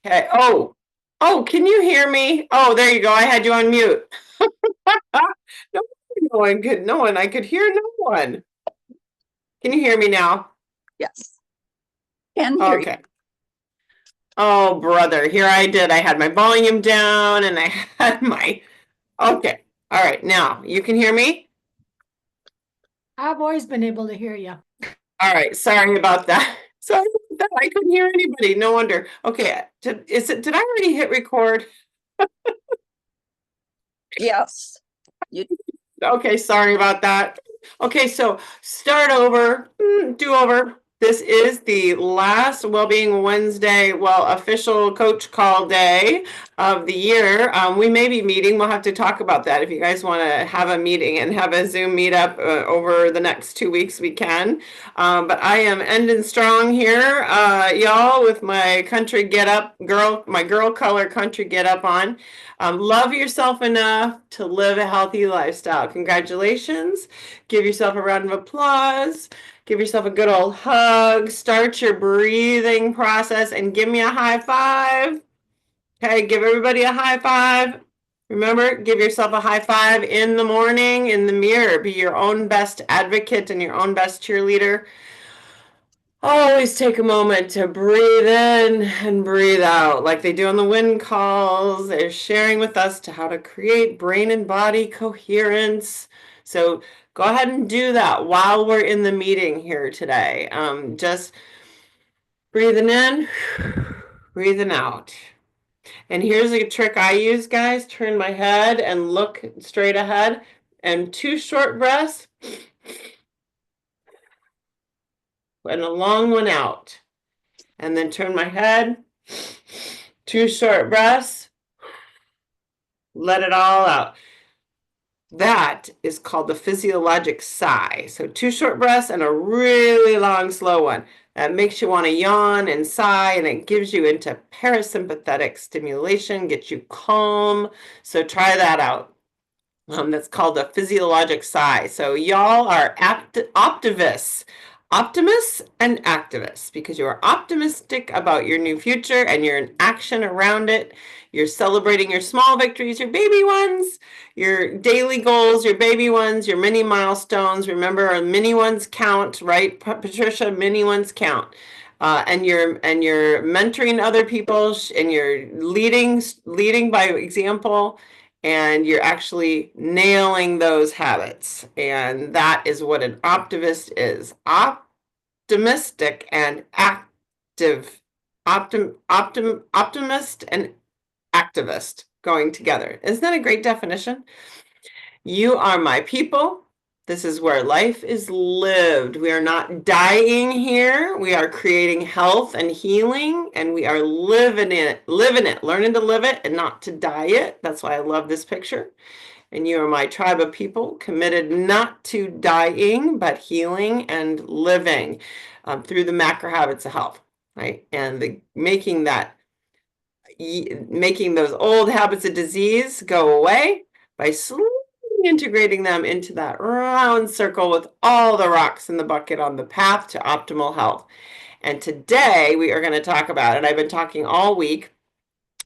Okay. Oh, can you hear me? Oh, there you go. I had you on mute. No, no one could, no one, I could hear no one. Can you hear me now? Yes. Can hear you. Okay. Oh, brother, here I did. I had my volume down and I had my, okay. All right. Now you can hear me? I've always been able to hear you. All right. Sorry about that. Sorry about that. I couldn't hear anybody. No wonder. Okay. Did I already hit record? Yes. You Okay, sorry about that. Okay, so start over, do over. This is the last Wellbeing Wednesday, well, official coach call day of the year. We may be meeting. We'll have to talk about that. If you guys want to have a meeting and have a Zoom meetup over the next 2 weeks, we can. But I am ending strong here, y'all, with my country get up girl, my girl color country get up on. Love yourself enough to live a healthy lifestyle. Congratulations. Give yourself a round of applause. Give yourself a good old hug. Start your breathing process and give me a high five. Okay, give everybody a high five. Remember, give yourself a high five in the morning in the mirror. Be your own best advocate and your own best cheerleader. Always take a moment to breathe in and breathe out like they do on the wind calls. They're sharing with us to how to create brain and body coherence. So go ahead and do that while we're in the meeting here today. Just breathing in, breathing out. And here's a trick I use, guys. Turn my head and look straight ahead. And 2 short breaths and a long one out. And then turn my head, 2 short breaths, let it all out. That is called the physiologic sigh. So 2 short breaths and a really long, slow one. That makes you want to yawn and sigh, and it gives you into parasympathetic stimulation, gets you calm. So try that out. That's called a physiologic sigh. So y'all are optimists and activists, because you are optimistic about your new future and you're in action around it. You're celebrating your small victories, your baby ones, your daily goals, your baby ones, your mini milestones. Remember, mini ones count, right, Patricia? Mini ones count. And you're mentoring other people, and you're leading by example, and you're actually nailing those habits. And that is what an optimist is. Optimistic and active. Optimist and activist going together. Isn't that a great definition? You are my people. This is where life is lived. We are not dying here. We are creating health and healing, and we are living it, learning to live it and not to die it. That's why I love this picture. And you are my tribe of people, committed not to dying, but healing and living through the macro habits of health, right? And making those old habits of disease go away by slowly integrating them into that round circle with all the rocks in the bucket on the path to optimal health. And today we are going to talk about it. I've been talking all week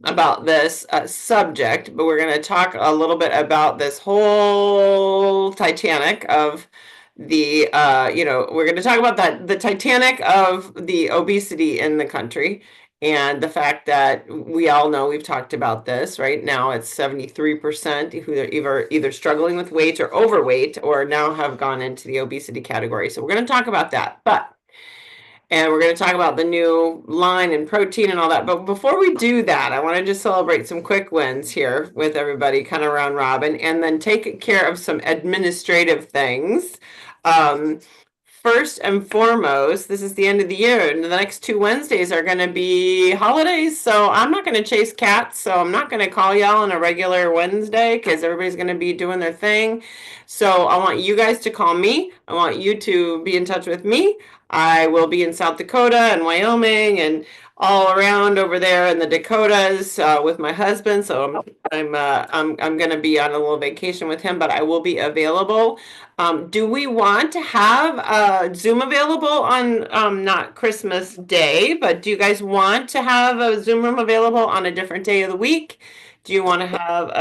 about this subject, but we're going to talk a little bit about this whole Titanic of the, we're going to talk about the Titanic of the obesity in the country. And the fact that we all know, we've talked about this, right now it's 73% who are either struggling with weight or overweight, or now have gone into the obesity category. So we're going to talk about that. And we're going to talk about the new line and protein and all that. But before we do that, I want to just celebrate some quick wins here with everybody, kind of round robin, and then take care of some administrative things. First and foremost, this is the end of the year, and the next 2 Wednesdays are going to be holidays. So I'm not going to chase cats. So I'm not going to call y'all on a regular Wednesday, because everybody's going to be doing their thing. So I want you guys to call me. I want you to be in touch with me. I will be in South Dakota and Wyoming, and all around over there in the Dakotas with my husband. So I'm going to be on a little vacation with him, but I will be available. Do we want to have Zoom available on not Christmas Day, but do you guys want to have a Zoom room available on a different day of the week? Do you want to have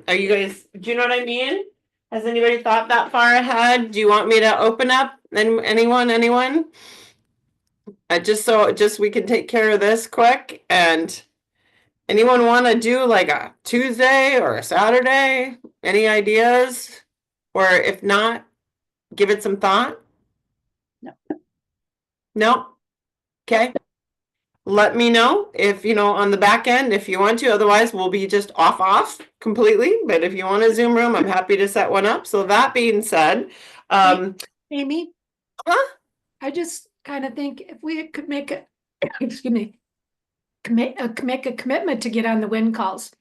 are you guys, do you know what I mean? Has anybody thought that far ahead? Do you want me to open up? Anyone? Just we can take care of this quick. And anyone want to do like a Tuesday or a Saturday? Any ideas? Or if not, give it some thought? No. No? Okay. Let me know if, on the back end, if you want to. Otherwise, we'll be just off completely. But if you want a Zoom room, I'm happy to set one up. So that being said, Amy? Huh? I just kind of think if we could make a, excuse me, make a commitment to get on the wind calls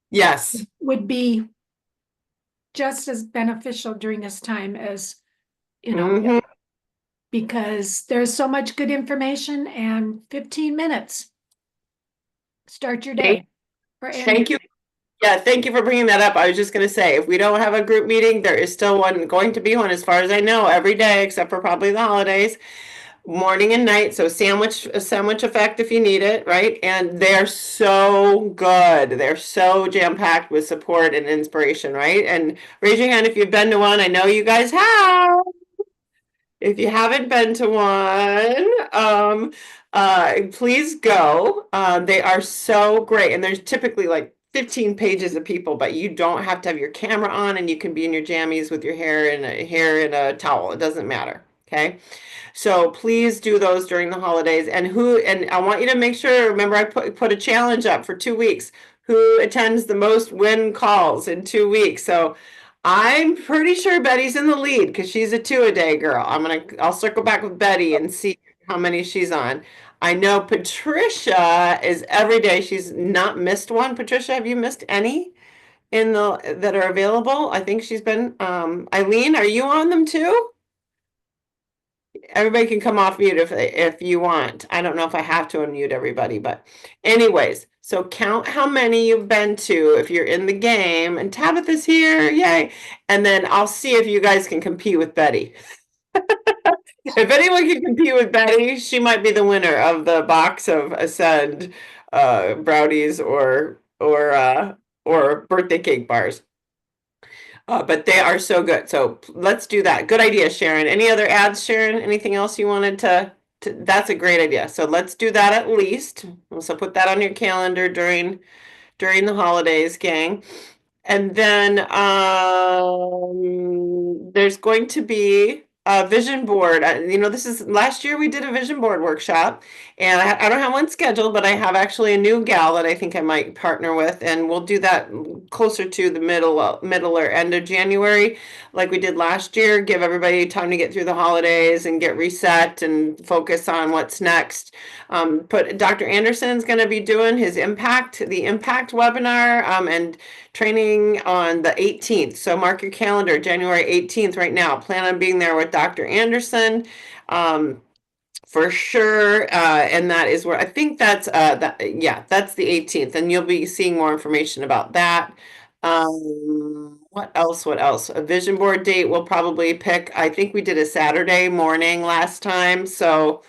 Yes. would be just as beneficial during this time as, Mhm. because there's so much good information and 15 minutes. Start your day. or end Thank your you. Yeah, thank you for bringing that up. I was just going to say, if we don't have a group meeting, there is still one going to be one, as far as I know, every day except for probably the holidays, morning and night. So a sandwich effect if you need it, right? And they're so good. They're so jam-packed with support and inspiration, right? And raise your hand if you've been to one. I know you guys have. If you haven't been to one, please go. They are so great. And there's typically like 15 pages of people, but you don't have to have your camera on and you can be in your jammies with your hair in a towel. It doesn't matter. Okay. So please do those during the holidays. And I want you to make sure, remember I put a challenge up for 2 weeks. Who attends the most win calls in 2 weeks? So I'm pretty sure Betty's in the lead because she's a two-a-day girl. I'll circle back with Betty and see how many she's on. I know Patricia is every day. She's not missed one. Patricia, have you missed any that are available? I think she's been, Eileen, are you on them too? Everybody can come off mute if you want. I don't know if I have to unmute everybody, but anyways, so count how many you've been to if you're in the game. And Tabitha's here, yay! And then I'll see if you guys can compete with Betty. If anyone can compete with Betty, she might be the winner of the box of Ascend brownies or birthday cake bars. But they are so good. So let's do that. Good idea, Sharon. Any other ads, Sharon? Anything else you wanted to that's a great idea. So let's do that at least. So put that on your calendar during the holidays, gang. And then there's going to be a vision board. This is last year we did a vision board workshop, and I don't have one scheduled, but I have actually a new gal that I think I might partner with, and we'll do that closer to the middle or end of January, like we did last year. Give everybody time to get through the holidays and get reset and focus on what's next. Dr. Anderson's going to be doing the impact webinar, and training on the 18th. So mark your calendar, January 18th right now. Plan on being there with Dr. Anderson. For sure. And that is where I think that's that's the 18th, and you'll be seeing more information about that. What else? A vision board date we'll probably pick. I think we did a Saturday morning last time, so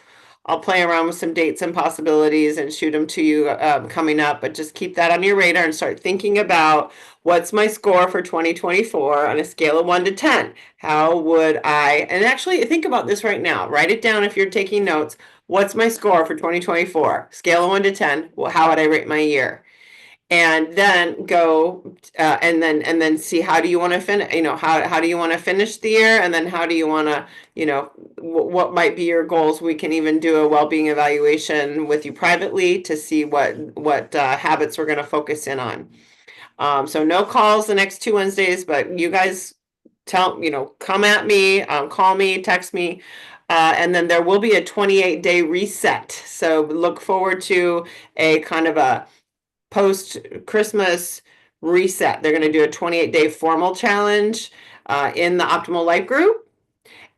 I'll play around with some dates and possibilities and shoot them to you coming up, but just keep that on your radar and start thinking about what's my score for 2024 on a scale of 1 to 10. How would and actually think about this right now. Write it down if you're taking notes. What's my score for 2024? Scale of 1 to 10. Well, how would I rate my year? And then go and then see how do you want to finish, how do you want to finish the year, and then how do you want to, what might be your goals. We can even do a well-being evaluation with you privately to see what habits we're going to focus in on. So no calls the next 2 Wednesdays, but you guys come at me, call me, text me. And then there will be a 28-day reset. So look forward to a kind of a post-Christmas reset. They're going to do a 28-day formal challenge in the Optimal Life group.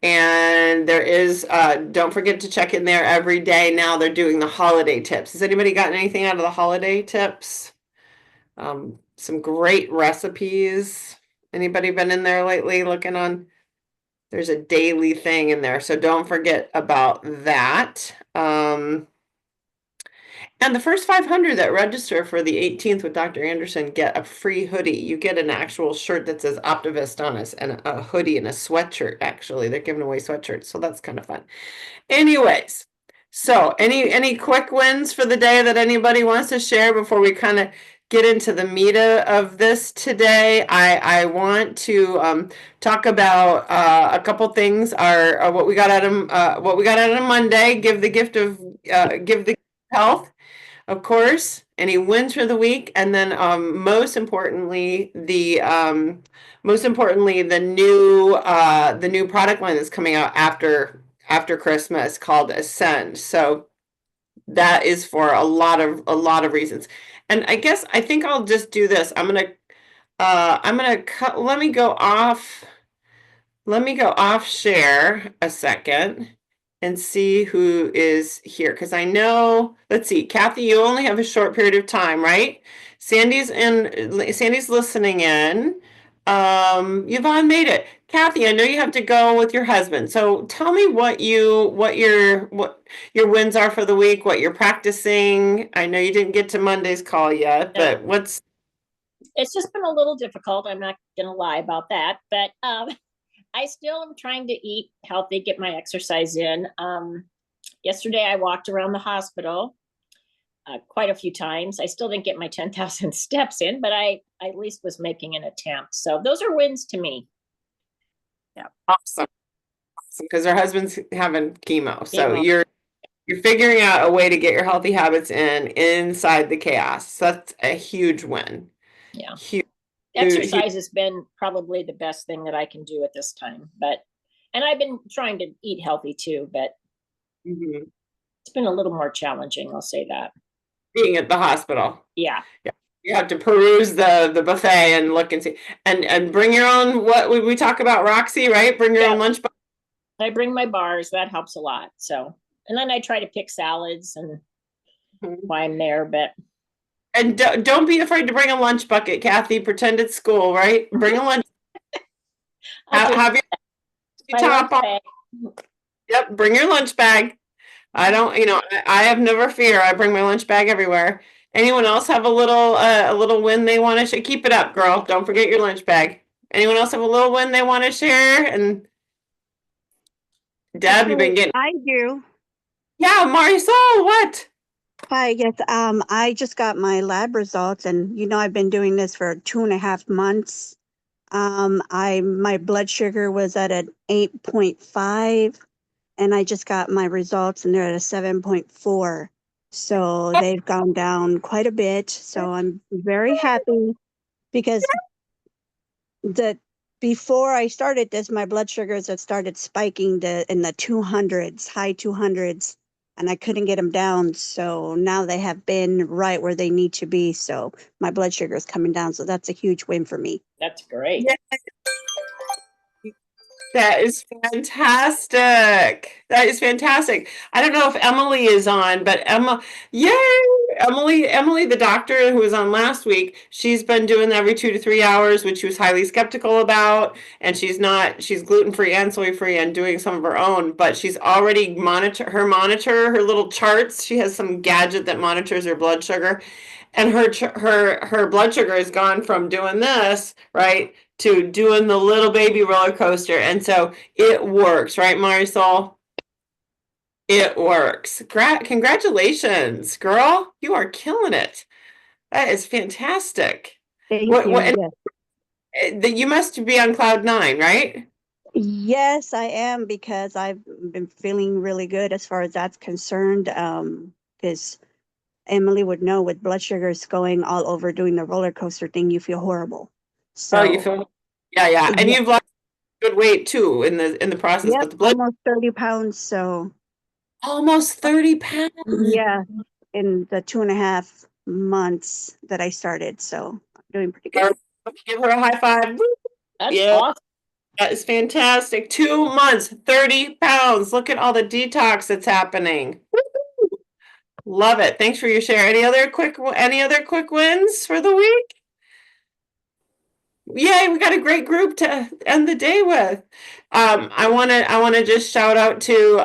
And there is, don't forget to check in there every day. Now they're doing the holiday tips. Has anybody gotten anything out of the holiday tips? Some great recipes. Anybody been in there lately looking on? There's a daily thing in there, so don't forget about that. And the first 500 that register for the 18th with Dr. Anderson get a free hoodie. You get an actual shirt that says Optivist on it, and a hoodie and a sweatshirt, actually. They're giving away sweatshirts, so that's kind of fun. Anyways, so any quick wins for the day that anybody wants to share before we kind of get into the meat of this today? I want to talk about a couple things. Are what we got out of Monday. Give the gift of health, of course. Any wins for the week, and then most importantly the new product line that's coming out after Christmas called Ascend. So that is for a lot of reasons. And I think I'll just do this. I'm gonna cut. Let me go off share a second and see who is here, because I know, let's see, Kathy, you only have a short period of time, right? Sandy's listening in. Yvonne made it. Kathy, I know you have to go with your husband. So tell me what your wins are for the week, what you're practicing. I know you didn't get to Monday's call yet, but it's just been a little difficult. I'm not gonna lie about that, but I still am trying to eat healthy, get my exercise in. Yesterday I walked around the hospital quite a few times. I still didn't get my 10,000 steps in, but I at least was making an attempt. So those are wins to me. Yeah, awesome. Because her husband's having chemo, so you're figuring out a way to get your healthy habits inside the chaos. So that's a huge win. Yeah, huge. Exercise has been probably the best thing that I can do at this time, and I've been trying to eat healthy too, but it's been a little more challenging, I'll say that. Being at the hospital. Yeah. You have to peruse the buffet and look and see, and bring your own, what we talk about, Roxy, right? Bring your own lunch box. I bring my bars, that helps a lot. So, and then I try to pick salads and while I'm there, but. And don't be afraid to bring a lunch bucket, Kathy. Pretend it's school, right? Bring a lunch. Have your top on. Yep, bring your lunch bag. I don't, I have never fear. I bring my lunch bag everywhere. Anyone else have a little win they want to share? Keep it up, girl. Don't forget your lunch bag. Anyone else have a little win they want to share? And Deb, you've been getting. I do. Yeah, Marisol, what? Hi, yes. I just got my lab results, and I've been doing this for 2.5 months. My blood sugar was at an 8.5, and I just got my results, and they're at a 7.4. So they've gone down quite a bit. So I'm very happy, because before I started this, my blood sugars had started spiking in the 200s, high 200s. And I couldn't get them down. So now they have been right where they need to be. So my blood sugar is coming down. So that's a huge win for me. That's great. Yeah. That is fantastic. That is fantastic. I don't know if Emily is on, but yay! Emily, the doctor who was on last week, she's been doing every 2 to 3 hours, which she was highly skeptical about. And she's gluten-free and soy-free and doing some of her own, but she's already her little charts. She has some gadget that monitors her blood sugar. And her blood sugar has gone from doing this, right, to doing the little baby roller coaster. And so it works, right, Marisol? It works. Congratulations, girl. You are killing it. That is fantastic. Thank you. Yes. You must be on cloud 9, right? Yes, I am, because I've been feeling really good as far as that's concerned. Because Emily would know, with blood sugars going all over doing the roller coaster thing, you feel horrible. So you feel, yeah. And you've lost good weight too in the process. Yep, but the blood, almost 30 pounds. So almost 30 pounds. Yeah, in the 2.5 months that I started. So I'm doing pretty good. Give her a high five. That's awesome. That is fantastic. 2 months, 30 pounds. Look at all the detox that's happening. Love it. Thanks for your share. Any other quick wins for the week? Yay, we got a great group to end the day with. I wanna just shout out to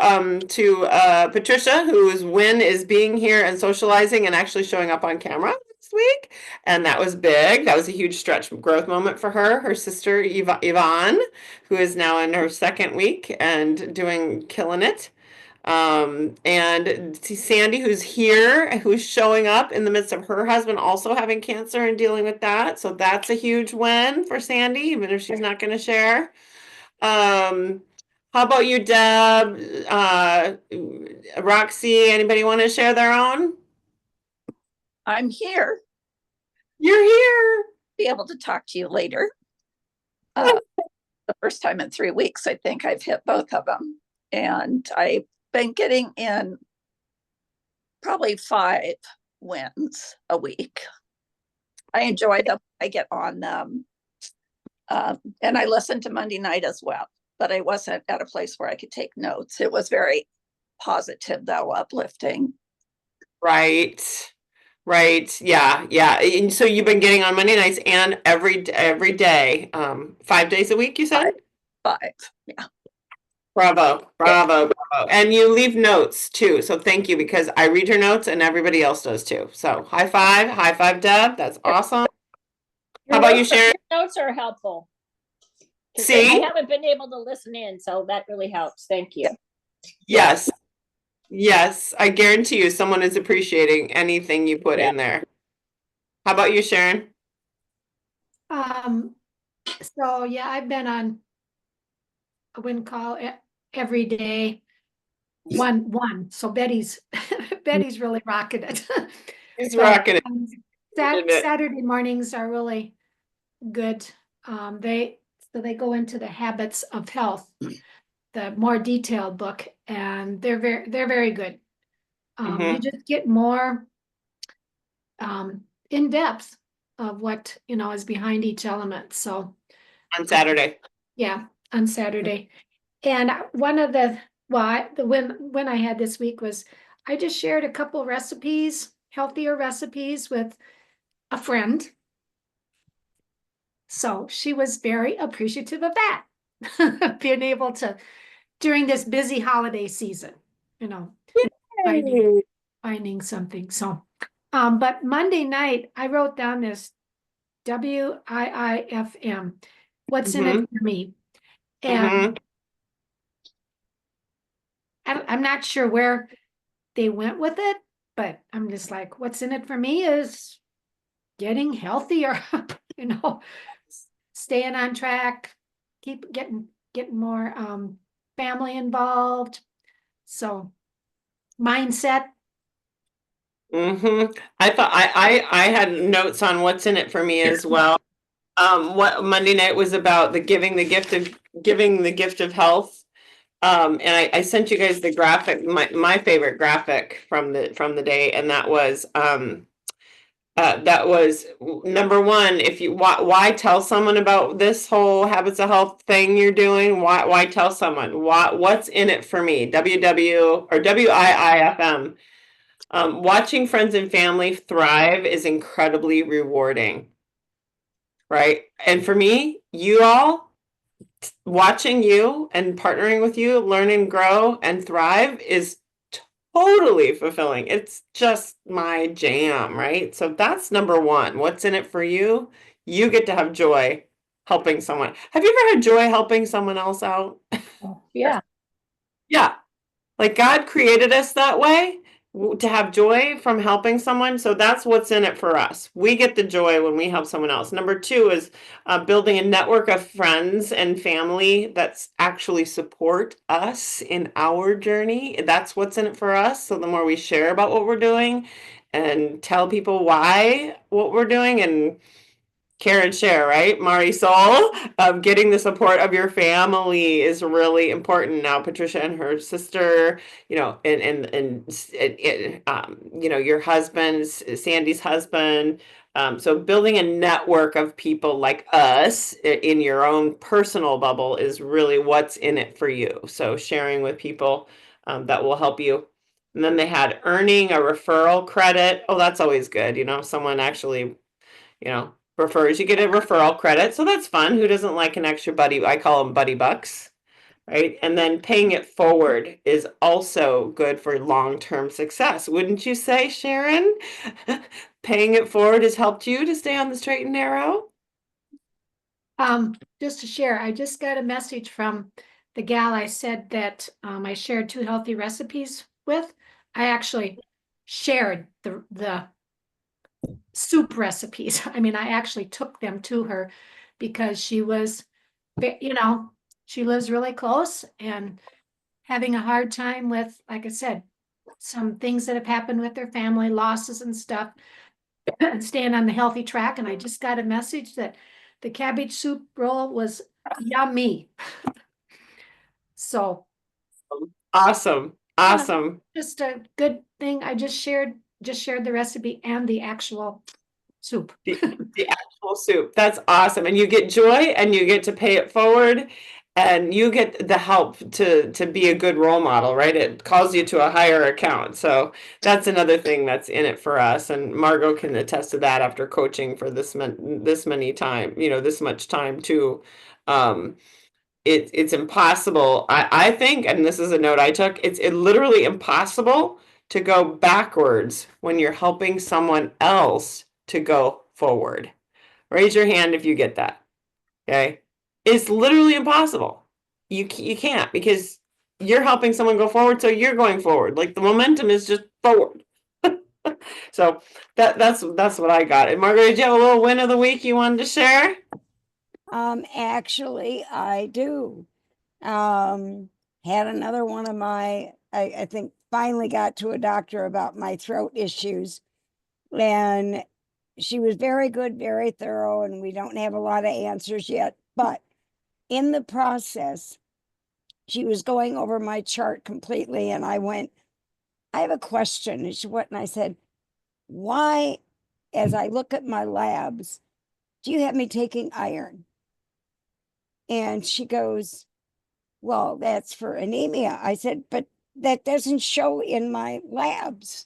Patricia, whose win is being here and socializing and actually showing up on camera this week. And that was big. That was a huge stretch growth moment for her. Her sister Yvonne, who is now in her second week and killing it. And Sandy, who's here, who's showing up in the midst of her husband also having cancer and dealing with that. So that's a huge win for Sandy, even if she's not going to share. How about you, Deb? Roxy, anybody want to share their own? I'm here. You're here. Be able to talk to you later. The first time in 3 weeks, I think I've hit both of them. And I've been getting in probably 5 wins a week. I enjoy them. I get on them. And I listen to Monday night as well, but I wasn't at a place where I could take notes. It was very positive, though, uplifting. Right. Right. Yeah. Yeah. And so you've been getting on Monday nights and every day, 5 days a week, you said? 5. Yeah. Bravo, bravo, bravo. And you leave notes too. So thank you, because I read your notes and everybody else does too. So high five, Deb. That's awesome. How about you, Sharon? Your notes are helpful. 'Cause See? I haven't been able to listen in, so that really helps. Thank you. Yes. Yes. I guarantee you someone is appreciating anything you put Yeah. in there. How about you, Sharon? So yeah, I've been on a win call every day. One. So Betty's really rocking it. He's But, rocking it. Isn't it? Saturday mornings are really good. They go into the habits of health, the more detailed book, and they're very good. You just get more in depth of what is behind each element. So On Saturday. yeah, on Saturday. And one of the when I had this week was I just shared a couple recipes, healthier recipes with a friend. So she was very appreciative of that, being able to, during this busy holiday season, finding something. So, but Monday night I wrote down this WIIFM, what's in it for me, and I'm not sure where they went with it, but I'm just like, what's in it for me is getting healthier, staying on track, keep getting more family involved. So mindset. I thought I had notes on what's in it for me as well. What Monday night was about, giving the gift of health. And I sent you guys the graphic, my favorite graphic from the day, and that was number one. If you why tell someone about this whole habits of health thing you're doing? Why tell someone? What's in it for me? WIIFM. Watching friends and family thrive is incredibly rewarding, right? And for me, you all, watching you and partnering with you, learn and grow and thrive is totally fulfilling. It's just my jam, right? So that's number one. What's in it for you? You get to have joy helping someone. Have you ever had joy helping someone else out? Yeah. Yeah. Like God created us that way, to have joy from helping someone. So that's what's in it for us. We get the joy when we help someone else. Number two is building a network of friends and family that's actually support us in our journey. That's what's in it for us. So the more we share about what we're doing and tell people why what we're doing, and care and share, right? Marisol, getting the support of your family is really important. Now, Patricia and her sister, and your husband, Sandy's husband, So building a network of people like us in your own personal bubble is really what's in it for you. So sharing with people that will help you. And then they had earning a referral credit. Oh, that's always good. You know, someone actually, refers, you get a referral credit. So that's fun. Who doesn't like an extra buddy? I call them buddy bucks, right? And then paying it forward is also good for long-term success. Wouldn't you say, Sharon? Paying it forward has helped you to stay on the straight and narrow? Just to share, I just got a message from the gal I said that I shared 2 healthy recipes with. I actually shared the soup recipes. I mean, I actually took them to her because she was, she lives really close and having a hard time with, like I said, some things that have happened with their family, losses and stuff, and staying on the healthy track. And I just got a message that the cabbage soup roll was yummy. So Awesome. Awesome. just a good thing. I just shared the recipe and the actual soup. The actual soup. That's awesome. And you get joy and you get to pay it forward and you get the help to be a good role model, right? It calls you to a higher account. So that's another thing that's in it for us. And Margot can attest to that after coaching for this many time, this much time too. It's impossible. I think, and this is a note I took, it's literally impossible to go backwards when you're helping someone else to go forward. Raise your hand if you get that. Okay. It's literally impossible. You can't because you're helping someone go forward, so you're going forward. Like the momentum is just forward. So that's what I got. And Margaret, did you have a little win of the week you wanted to share? Actually, I do. Had another one of my, I think finally got to a doctor about my throat issues, and she was very good, very thorough, and we don't have a lot of answers yet, but in the process, she was going over my chart completely, and I went, I have a question. And she went, and I said, why, as I look at my labs, do you have me taking iron? And she goes, well, that's for anemia. I said, but that doesn't show in my labs.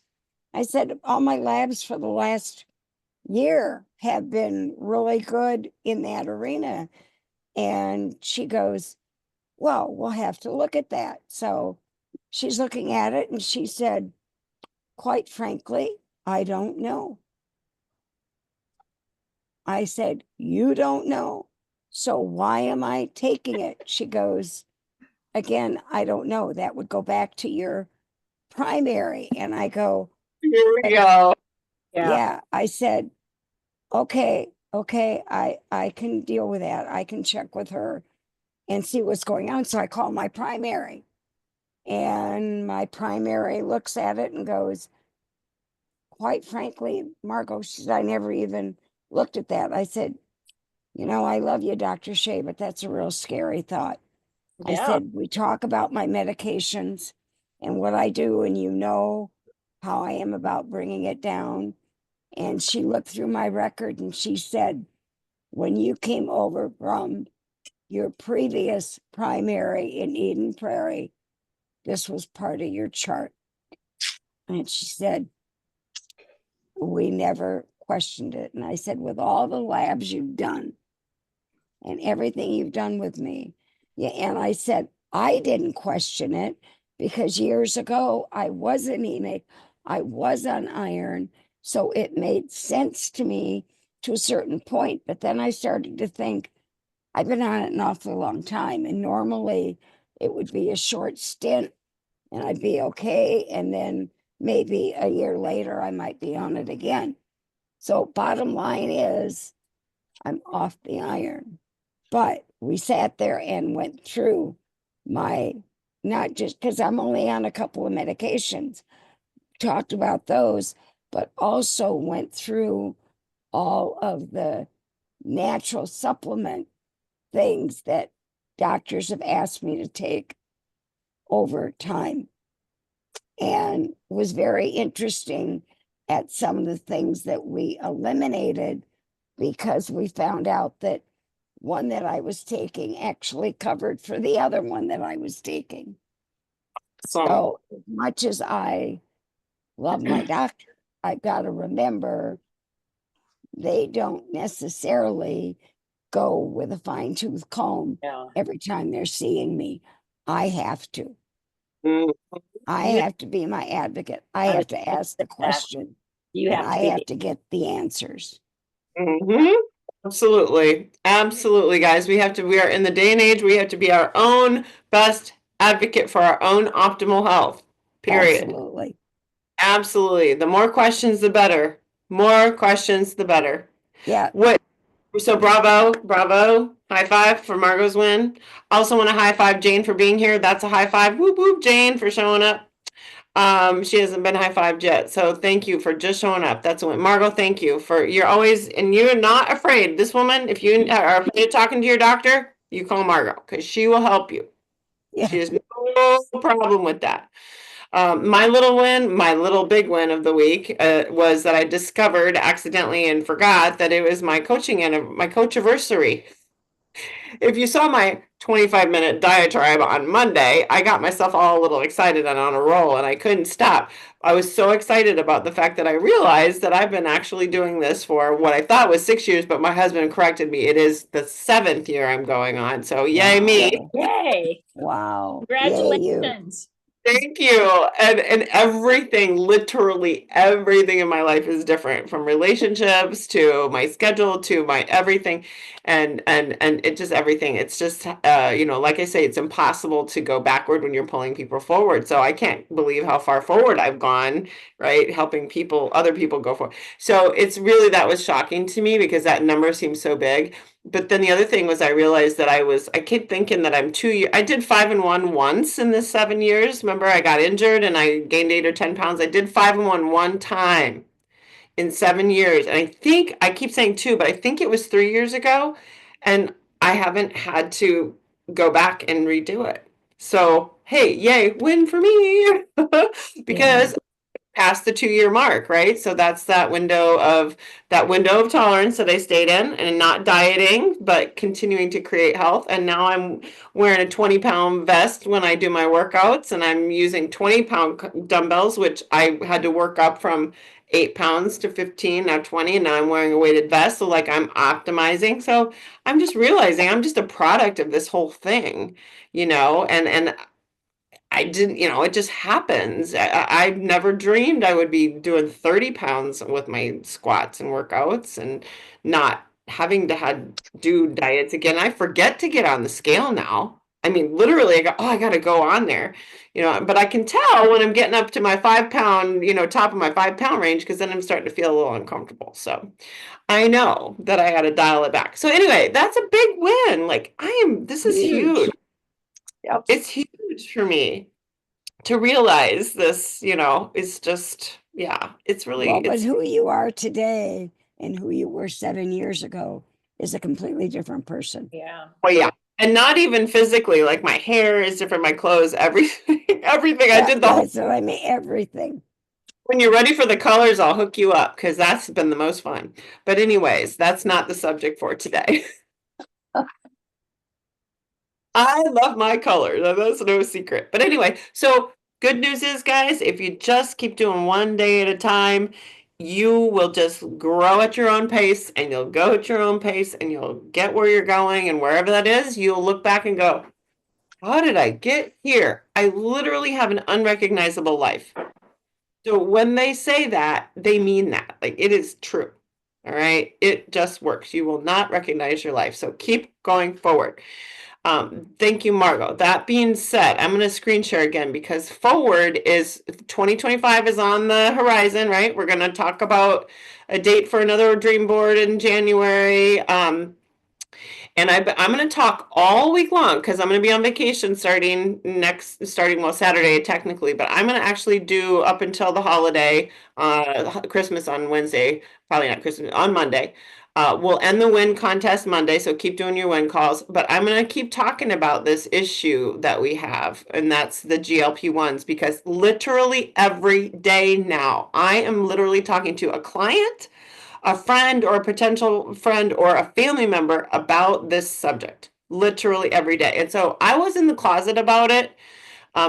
I said, all my labs for the last year have been really good in that arena. And she goes, well, we'll have to look at that. So she's looking at it and she said, quite frankly, I don't know. I said, you don't know? So why am I taking it? She goes, again, I don't know. That would go back to your primary. And I go, Here we go. yeah. I said, okay, I can deal with that. I can check with her and see what's going on. So I call my primary, and my primary looks at it and goes, quite frankly, Margot, she said, I never even looked at that. I said, I love you, Dr. Shea, but that's a real scary thought. I Yeah. said, we talk about my medications and what I do, and how I am about bringing it down. And she looked through my record and she said, when you came over from your previous primary in Eden Prairie, this was part of your chart. And she said, we never questioned it. And I said, with all the labs you've done and everything you've done with me, yeah. And I said, I didn't question it because years ago I was anemic, I was on iron, so it made sense to me to a certain point. But then I started to think, I've been on it an awfully long time, and normally it would be a short stint and I'd be okay, and then maybe a year later I might be on it again. So bottom line is, I'm off the iron. But we sat there and went through not just because I'm only on a couple of medications, talked about those, but also went through all of the natural supplement things that doctors have asked me to take over time. And was very interesting at some of the things that we eliminated because we found out that one that I was taking actually covered for the other one that I was taking. So as much as I love my doctor, I've got to remember they don't necessarily go with a fine tooth comb Yeah. every time they're seeing me. I have to. Mm, I Yeah. have to be my advocate. I have to ask the question. You And have I to be have to get the answers. Mhm. Absolutely. Absolutely, guys. We are in the day and age, we have to be our own best advocate for our own optimal health. Period. Absolutely. Absolutely. The more questions, the better. More questions, the better. Yeah. So bravo, bravo. High five for Margot's win. Also want to high five Jane for being here. That's a high five. Whoop whoop, Jane, for showing up. She hasn't been high fived yet. So thank you for just showing up. That's a win. Margot, thank you for you're always and you're not afraid. This woman, if you are afraid of talking to your doctor, you call Margot because she will help you. Yeah. She has no problem with that. My little win, my little big win of the week was that I discovered accidentally and forgot that it was my coaching and my coach anniversary. If you saw my 25-minute diatribe on Monday, I got myself all a little excited and on a roll, and I couldn't stop. I was so excited about the fact that I realized that I've been actually doing this for what I thought was 6 years, but my husband corrected me. It is the 7th year I'm going on. So yay me. Yay. Wow. Yay, you. Congratulations. Thank you. And everything, literally everything in my life is different, from relationships to my schedule to my everything. And it just everything. It's just like I say, it's impossible to go backward when you're pulling people forward. So I can't believe how far forward I've gone, right? Helping other people go forward. So it's really, that was shocking to me because that number seems so big. But then the other thing was I realized that I keep thinking that I'm 2 years. I did 5 and 1 once in this 7 years. Remember, I got injured and I gained 8 or 10 pounds. I did 5 and 1 one time in 7 years. And I keep saying 2, but I think it was 3 years ago. And I haven't had to go back and redo it. So, hey, yay, win for me. Because past the 2 year mark, right? So that's that window of tolerance that I stayed in and not dieting, but continuing to create health. And now I'm wearing a 20-pound vest when I do my workouts, and I'm using 20-pound dumbbells, which I had to work up from 8 pounds to 15, now 20, and now I'm wearing a weighted vest. So like I'm optimizing. So I'm just realizing I'm just a product of this whole thing, and I didn't, it just happens. I never dreamed I would be doing 30 pounds with my squats and workouts and not having to do diets again. I forget to get on the scale now. I mean, literally, I got to go on there, but I can tell when I'm getting up to my 5 pound, top of my 5 pound range, because then I'm starting to feel a little uncomfortable. So I know that I got to dial it back. So anyway, that's a big win. Like this is huge. Yep. It's huge for me to realize this, is just, it's really, Well, but who you are today and who you were 7 years ago is a completely different person. Yeah. well, yeah. And not even physically, like my hair is different, my clothes, everything, everything. I did the whole, So I mean, everything. when you're ready for the colors, I'll hook you up because that's been the most fun. But anyways, that's not the subject for today. I love my colors. That's no secret. But anyway, so good news is, guys, if you just keep doing one day at a time, you will just grow at your own pace and you'll go at your own pace and you'll get where you're going. And wherever that is, you'll look back and go, how did I get here? I literally have an unrecognizable life. So when they say that, they mean that. Like, it is true. All right. It just works. You will not recognize your life. So keep going forward. Thank you, Margot. That being said, I'm going to screen share again because forward is 2025 is on the horizon, right? We're going to talk about a date for another dream board in January. And I'm going to talk all week long because I'm going to be on vacation starting well, Saturday technically, but I'm going to actually do up until the holiday, Christmas on Wednesday, probably not Christmas, on Monday. We'll end the win contest Monday, so keep doing your win calls. But I'm going to keep talking about this issue that we have, and that's the GLP-1s, because literally every day now, I am literally talking to a client, a friend or a potential friend or a family member about this subject literally every day. And so I was in the closet about it.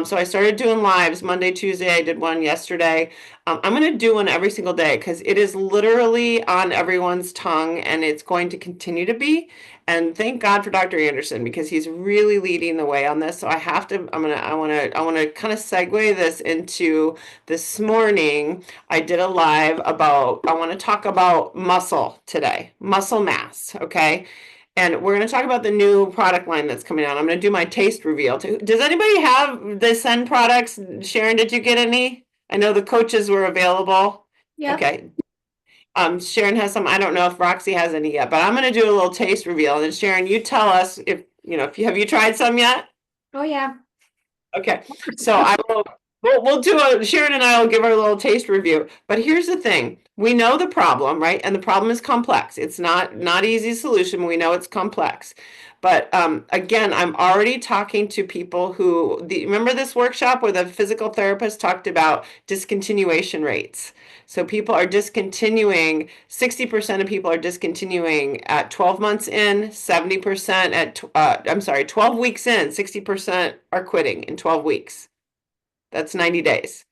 So I started doing lives Monday, Tuesday. I did one yesterday. I'm going to do one every single day because it is literally on everyone's tongue and it's going to continue to be. And thank God for Dr. Anderson because he's really leading the way on this. So I have to, I want to kind of segue this into this morning. I did a live about, I want to talk about muscle today, muscle mass. Okay. And we're going to talk about the new product line that's coming out. I'm going to do my taste reveal too. Does anybody have the Ascend products? Sharon, did you get any? I know the coaches were available. Yep. Okay. Sharon has some. I don't know if Roxy has any yet, but I'm going to do a little taste reveal. And then Sharon, you tell us if have you tried some yet? Oh, yeah. Okay, so I will. We'll do Sharon and I will give our little taste review. But here's the thing: we know the problem, right? And the problem is complex. It's not easy solution. We know it's complex. But again, I'm already talking to people who remember this workshop where the physical therapist talked about discontinuation rates. So people are discontinuing, 60% of people are discontinuing at 12 months in, 70% at, 12 weeks in, 60% are quitting in 12 weeks. That's 90 days.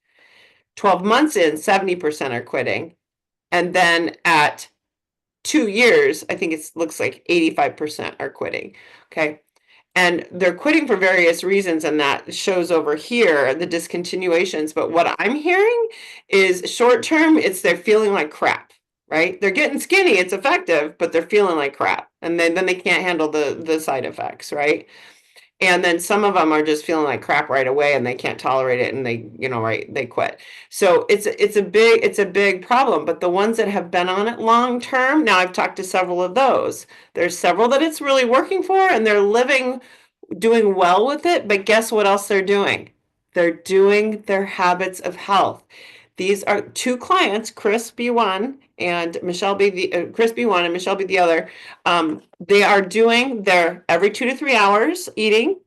12 months in, 70% are quitting. And then at 2 years, I think it looks like 85% are quitting. Okay. And they're quitting for various reasons, and that shows over here the discontinuations. But what I'm hearing is short term, they're feeling like crap, right? They're getting skinny, it's effective, but they're feeling like crap. And then they can't handle the side effects, right? And then some of them are just feeling like crap right away and they can't tolerate it and they quit. So it's a big problem. But the ones that have been on it long term, now I've talked to several of those. There's several that it's really working for and they're doing well with it. But guess what else they're doing? They're doing their habits of health. These are two clients, Chris B1 and Michelle B. Chris B1 and Michelle B. the other. They are doing their every 2 to 3 hours eating.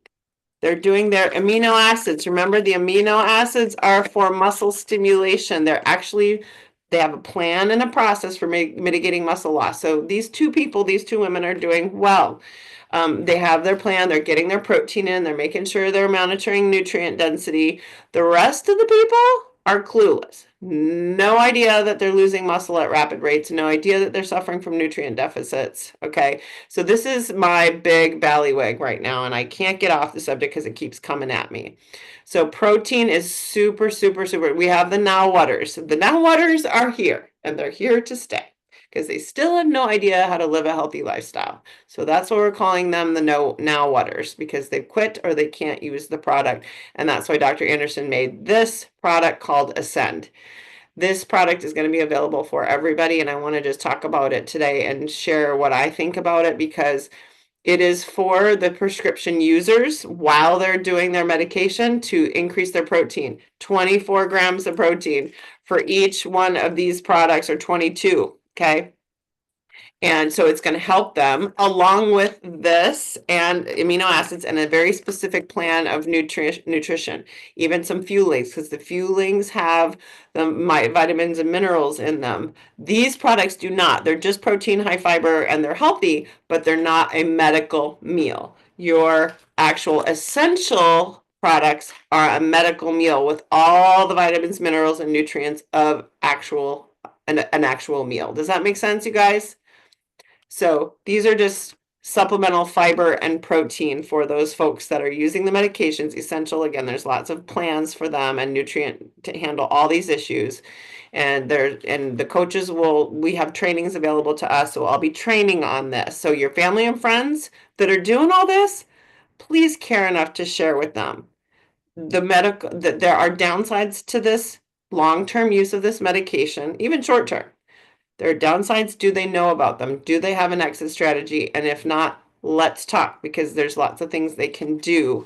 They're doing their amino acids. Remember, the amino acids are for muscle stimulation. They have a plan and a process for mitigating muscle loss. So these two women are doing well. They have their plan. They're getting their protein in. They're making sure they're monitoring nutrient density. The rest of the people are clueless. No idea that they're losing muscle at rapid rates. No idea that they're suffering from nutrient deficits. Okay. So this is my big ballywag right now, and I can't get off the subject because it keeps coming at me. So protein is super, super, super. We have the now waters. The now waters are here, and they're here to stay because they still have no idea how to live a healthy lifestyle. So that's what we're calling them, the now waters, because they've quit or they can't use the product. And that's why Dr. Anderson made this product called Ascend. This product is going to be available for everybody, and I want to just talk about it today and share what I think about it because it is for the prescription users while they're doing their medication to increase their protein. 24 grams of protein for each one of these products, or 22. Okay. And so it's going to help them along with this and amino acids and a very specific plan of nutrition, even some fuelings, because the fuelings have the vitamins and minerals in them. These products do not. They're just protein, high fiber, and they're healthy, but they're not a medical meal. Your actual essential products are a medical meal with all the vitamins, minerals, and nutrients of an actual meal. Does that make sense, you guys? So these are just supplemental fiber and protein for those folks that are using the medications. Essential, again, there's lots of plans for them and nutrient to handle all these issues. And the coaches we have trainings available to us, so I'll be training on this. So your family and friends that are doing all this, please care enough to share with them. That there are downsides to this long-term use of this medication, even short-term. There are downsides. Do they know about them? Do they have an exit strategy? And if not, let's talk, because there's lots of things they can do.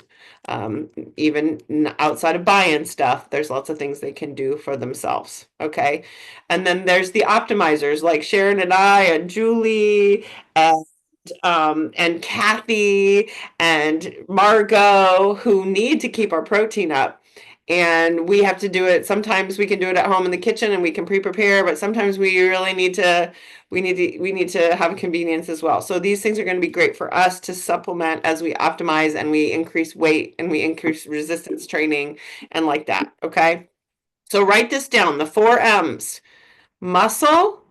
Even outside of buying stuff, there's lots of things they can do for themselves. Okay. And then there's the optimizers like Sharon and I and Julie and Kathy and Margot, who need to keep our protein up. And we have to do it. Sometimes we can do it at home in the kitchen and we can pre-prepare, but sometimes we really need to we need to have convenience as well. So these things are going to be great for us to supplement as we optimize and we increase weight and we increase resistance training and like that. Okay. So write this down, the 4 M's. Muscle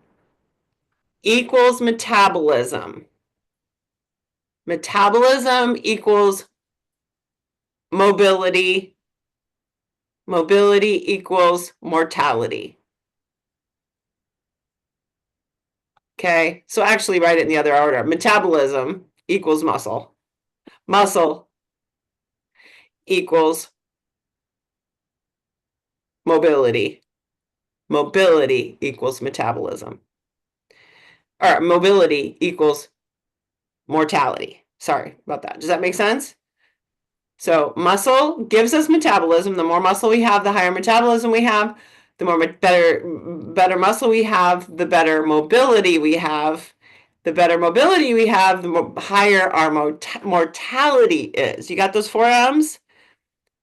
equals metabolism. Metabolism equals mobility. Mobility equals mortality. Okay, so actually write it in the other order. Metabolism equals muscle. Muscle equals mobility. Mobility equals metabolism. Or mobility equals mortality. Sorry about that. Does that make sense? So muscle gives us metabolism. The more muscle we have, the higher metabolism we have. The more better muscle we have, the better mobility we have. The better mobility we have, the higher our mortality is. You got those 4 M's?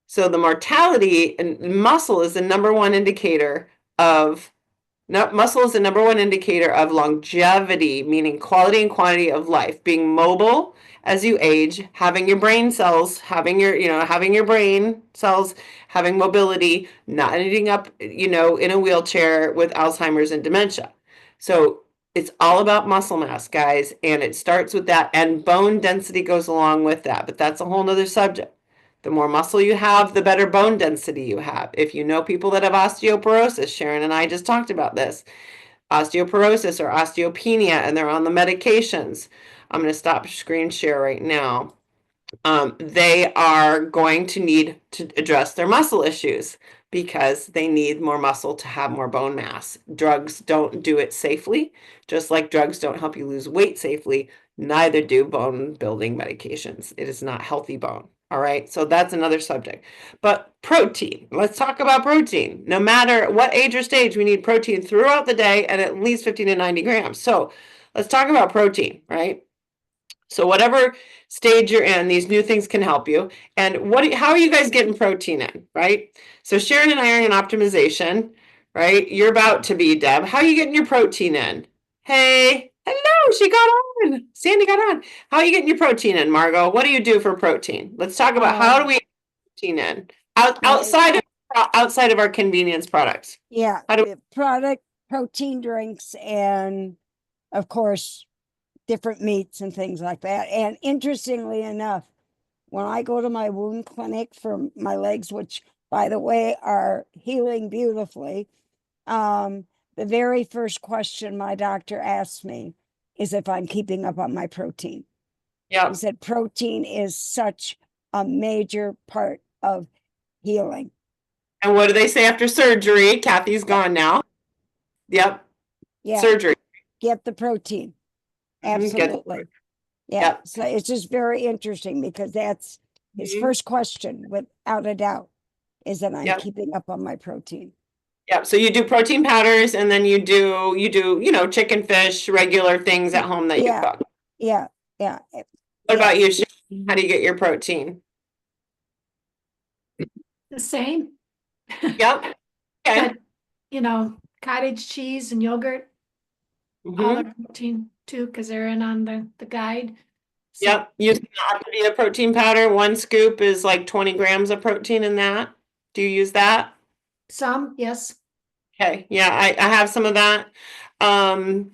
So the mortality and muscle is the #1 indicator of muscle is the #1 indicator of longevity, meaning quality and quantity of life, being mobile as you age, having your brain cells, having your brain cells, having mobility, not ending up, in a wheelchair with Alzheimer's and dementia. So it's all about muscle mass, guys, and it starts with that, and bone density goes along with that, but that's a whole nother subject. The more muscle you have, the better bone density you have. If you know people that have osteoporosis, Sharon and I just talked about this, osteoporosis or osteopenia, and they're on the medications. I'm going to stop screen share right now. They are going to need to address their muscle issues because they need more muscle to have more bone mass. Drugs don't do it safely, just like drugs don't help you lose weight safely. Neither do bone building medications. It is not healthy bone. All right, so that's another subject. But protein, let's talk about protein. No matter what age or stage, we need protein throughout the day and at least 50 to 90 grams. So let's talk about protein, right? So whatever stage you're in, these new things can help you. And how are you guys getting protein in, right? So Sharon and I are in optimization, right? You're about to be, Deb. How are you getting your protein in? Hey, hello, she got on. Sandy got on. How are you getting your protein in, Margot? What do you do for protein? Let's talk about how do we get protein in outside of our convenience products. Yeah, How do the product, protein drinks, and of course, different meats and things like that. And interestingly enough, when I go to my wound clinic for my legs, which by the way are healing beautifully, the very first question my doctor asks me is if I'm keeping up on my protein. Yeah. He said protein is such a major part of healing. And what do they say after surgery? Kathy's gone now. Yep. Yeah. Surgery. Get the protein. Absolutely. Yeah. Yep. So it's just very interesting because that's his first question, without a doubt, is that I'm keeping up on my protein. Yeah, so you do protein powders and then you do, chicken, fish, regular things at home that you cook. Yeah. What about you, Sharon? How do you get your protein? The same. Yep. Okay. But, cottage cheese and yogurt, all are protein too, because they're in on the guide. So, Yep. Use the protein powder. 1 scoop is like 20 grams of protein in that. Do you use that? some, yes. Okay, yeah, I have some of that. So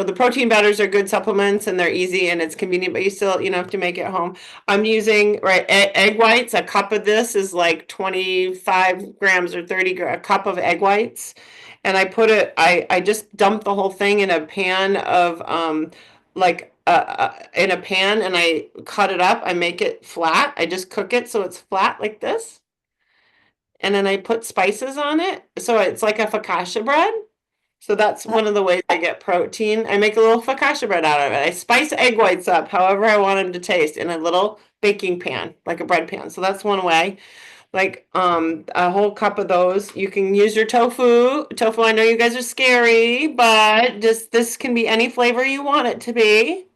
the protein powders are good supplements and they're easy and it's convenient, but you still, have to make it at home. I'm using, egg whites. A cup of this is like 25 grams or 30 a cup of egg whites. And I just dump the whole thing in a pan of, in a pan and I cut it up. I make it flat. I just cook it so it's flat like this. And then I put spices on it. So it's like a focaccia bread. So that's one of the ways I get protein. I make a little focaccia bread out of it. I spice egg whites up however I want them to taste in a little baking pan, like a bread pan. So that's one way. Like a whole cup of those. You can use your tofu. Tofu, I know you guys are scary, but just this can be any flavor you want it to be.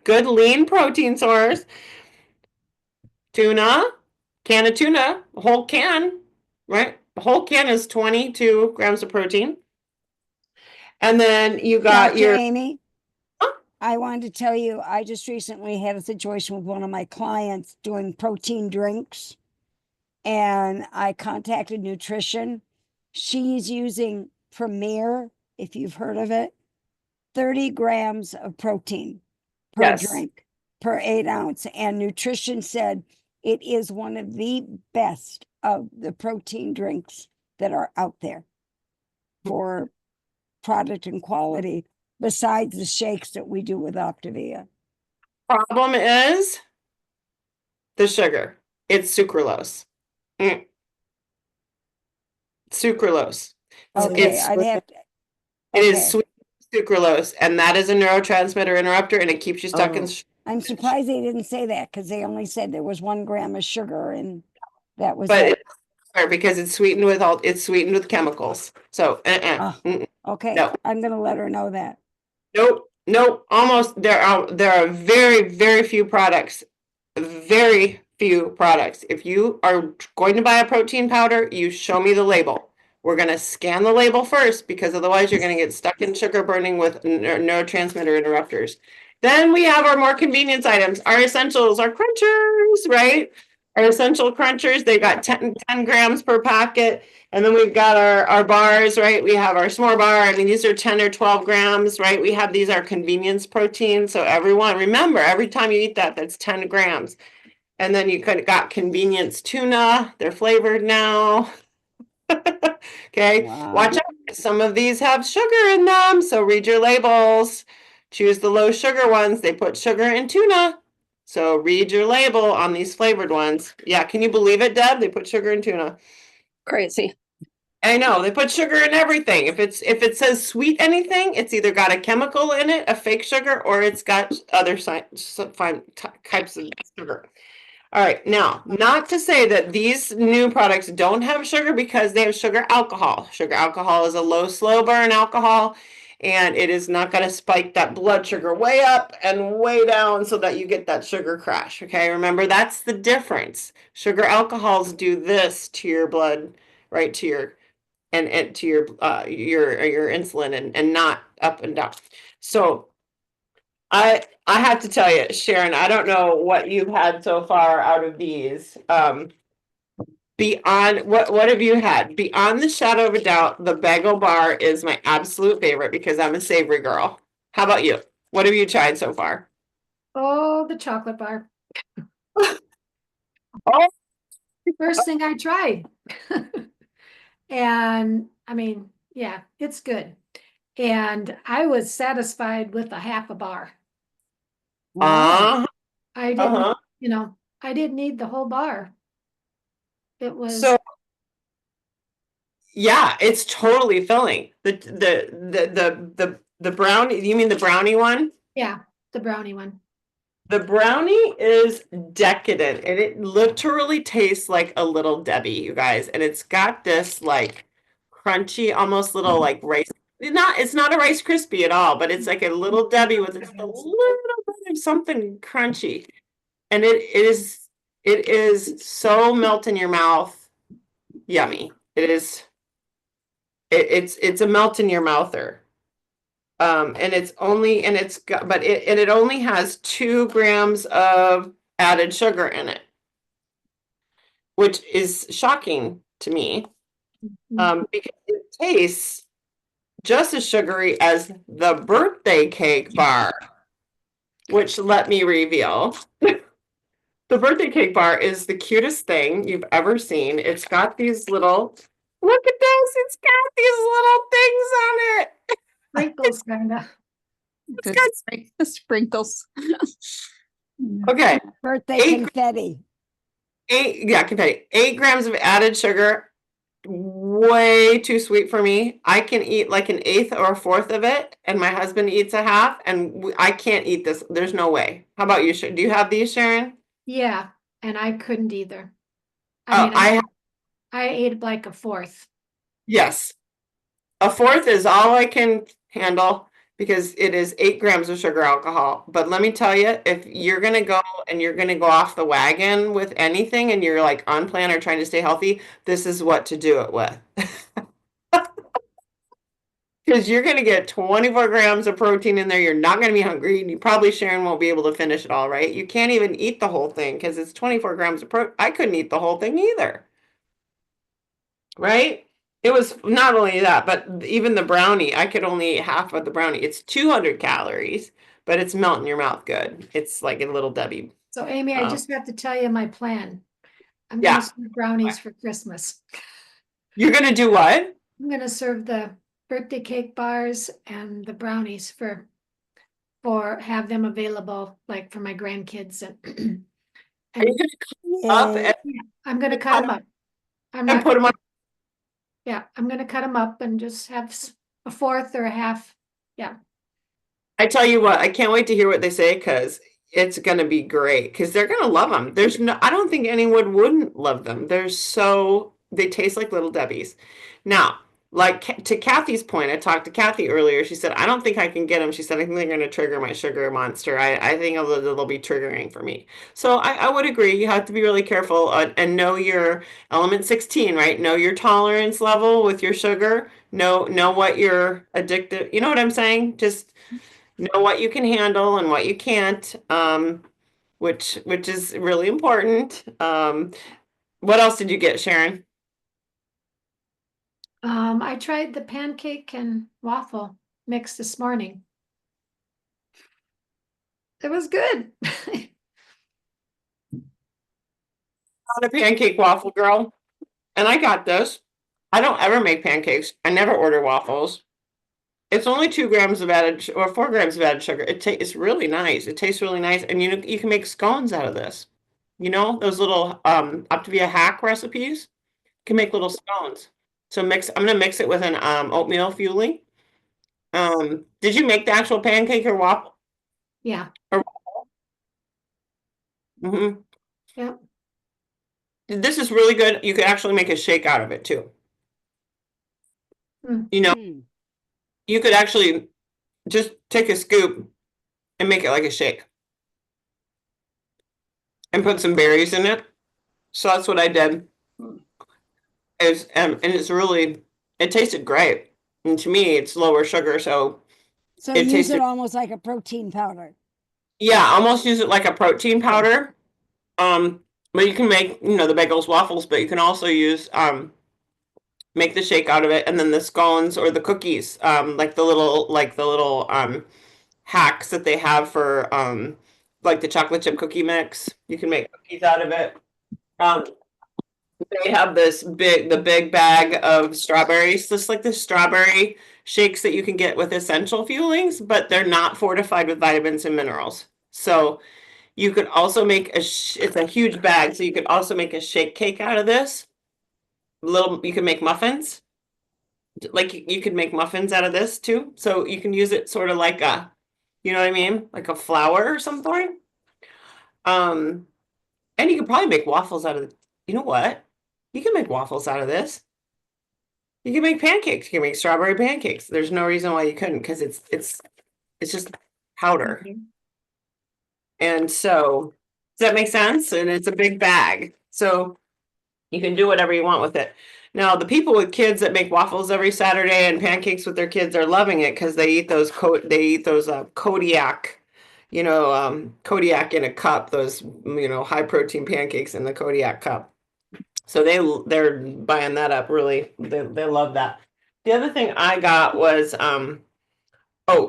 Good lean protein source. Tuna, can of tuna, a whole can, right? A whole can is 22 grams of protein. And then you got Dr. your Amy, Huh? I wanted to tell you, I just recently had a situation with one of my clients doing protein drinks, and I contacted nutrition. She's using Premier, if you've heard of it, 30 grams of protein per Yes. drink per 8 ounce. And nutrition said it is one of the best of the protein drinks that are out there for product and quality, besides the shakes that we do with Optavia. problem is the sugar. It's sucralose. Sucralose. Okay, It's I'd have to, it is okay. sweet sucralose, and that is a neurotransmitter interrupter, and it keeps you stuck in. I'm surprised they didn't say that, because they only said there was 1 gram of sugar, and that was But it. because it's sweetened with chemicals. So Ah. Okay, No. I'm gonna let her know that. Nope. Almost there are very few products. Very few products. If you are going to buy a protein powder, you show me the label. We're going to scan the label first, because otherwise you're going to get stuck in sugar burning with neurotransmitter interrupters. Then we have our more convenience items, our essentials, our crunchers, right? Our essential crunchers, they got 10 grams per packet. And then we've got our bars, right? We have our s'more bar. I mean, these are 10 or 12 grams, right? We have these are convenience protein. So everyone, remember, every time you eat that, that's 10 grams. And then you could got convenience tuna. They're flavored now. Okay. Wow. Watch out. Some of these have sugar in them. So read your labels. Choose the low sugar ones. They put sugar in tuna. So read your label on these flavored ones. Yeah. Can you believe it, Deb? They put sugar in tuna. Crazy. I know they put sugar in everything. If it says sweet anything, it's either got a chemical in it, a fake sugar, or it's got other types of sugar. All right, now, not to say that these new products don't have sugar, because they have sugar alcohol. Sugar alcohol is a low, slow burn alcohol, and it is not going to spike that blood sugar way up and way down so that you get that sugar crash. Okay, remember, that's the difference. Sugar alcohols do this to your blood, right, to your and to your insulin, and not up and down. So I have to tell you, Sharon, I don't know what you've had so far out of these. Beyond what have you had? Beyond the shadow of a doubt, the bagel bar is my absolute favorite, because I'm a savory girl. How about you? What have you tried so far? Oh, the chocolate bar. Oh, First thing I tried. And I mean, yeah, it's good. And I was satisfied with a half a bar. Wow. I didn't, uh-huh. I didn't need the whole bar. It was, So yeah, it's totally filling. The brownie, you mean the brownie one? yeah, the brownie one. The brownie is decadent, and it literally tastes like a little Debbie, you guys. And it's got this like crunchy, almost little like rice. It's not a Rice Krispie at all, but it's like a little Debbie with just a little bit of something crunchy. And it is so melt in your mouth. Yummy. It's a melt in your mouther. And it only has 2 grams of added sugar in it, which is shocking to me. Because it tastes just as sugary as the birthday cake bar, which, let me reveal, the birthday cake bar is the cutest thing you've ever seen. It's got these little, look at this, it's got these little things on it. Sprinkles, kind of. Sprinkles. Okay. Birthday 8 confetti. confetti. 8 grams of added sugar, way too sweet for me. I can eat like an eighth or a fourth of it, and my husband eats a half, and I can't eat this. There's no way. How about you? Do you have these, Sharon? Yeah, and I couldn't either. Oh, I ate like a fourth. yes. A fourth is all I can handle because it is 8 grams of sugar alcohol. But let me tell you, if you're gonna go and you're gonna go off the wagon with anything and you're like on plan or trying to stay healthy, this is what to do it with. Because you're going to get 24 grams of protein in there. You're not going to be hungry. And you probably, Sharon, won't be able to finish it all, right? You can't even eat the whole thing because it's 24 grams of protein. I couldn't eat the whole thing either, right? It was not only that, but even the brownie, I could only eat half of the brownie. It's 200 calories, but it's melt in your mouth good. It's like a little Debbie. So Amy, I just have to tell you my plan. I'm Yeah. gonna serve brownies for Christmas. You're going to do what? I'm gonna serve the birthday cake bars and the brownies for have them available like for my grandkids and Are you and going to come up Yay. I'm gonna cut them up. I'm and not, put them on? yeah, I'm gonna cut them up and just have a fourth or a half. Yeah. I tell you what, I can't wait to hear what they say because it's going to be great because they're going to love them. I don't think anyone wouldn't love them. They taste like Little Debbie's. Now, like to Kathy's point, I talked to Kathy earlier. She said, I don't think I can get them. She said, I think they're going to trigger my sugar monster. I think they'll be triggering for me. So I would agree. You have to be really careful and know your element 16, right? Know your tolerance level with your sugar. Know what you're addicted. You know what I'm saying? Just know what you can handle and what you can't, which is really important. What else did you get, Sharon? I tried the pancake and waffle mix this morning. It was good. Not a pancake waffle girl, and I got this. I don't ever make pancakes. I never order waffles. It's only 2 grams of added or 4 grams of added sugar. It's really nice. It tastes really nice, and you can make scones out of this. You know those little Optavia hack recipes. You can make little scones. So I'm gonna mix it with an oatmeal fueling. Did you make the actual pancake or waffle? Yeah. Or, mhm. Yep. This is really good. You could actually make a shake out of it too. You know, Hmm. you could actually just take a scoop and make it like a shake and put some berries in it. So that's what I did. And it tasted great. And to me, it's lower sugar, so So it use tasted, it almost like a protein powder. yeah, almost use it like a protein powder. But you can make, the bagels, waffles, but you can also use make the shake out of it, and then the scones or the cookies, like the little hacks that they have for like the chocolate chip cookie mix. You can make cookies out of it. Um, they have the big bag of strawberries, just like the strawberry shakes that you can get with essential fuelings, but they're not fortified with vitamins and minerals. So you could also make it's a huge bag, so you could also make a shake cake out of this. You can make muffins. Like you could make muffins out of this too. So you can use it sort of like you know what I mean? Like a flour or something. Um, and you could probably make waffles out of, you know what? You can make waffles out of this. You can make pancakes. You can make strawberry pancakes. There's no reason why you couldn't because it's just powder. And so, does that make sense? And it's a big bag. So you can do whatever you want with it. Now, the people with kids that make waffles every Saturday and pancakes with their kids are loving it because they eat those Kodiak, Kodiak in a cup, those high protein pancakes in the Kodiak cup. So they're buying that up really. They love that. The other thing I got was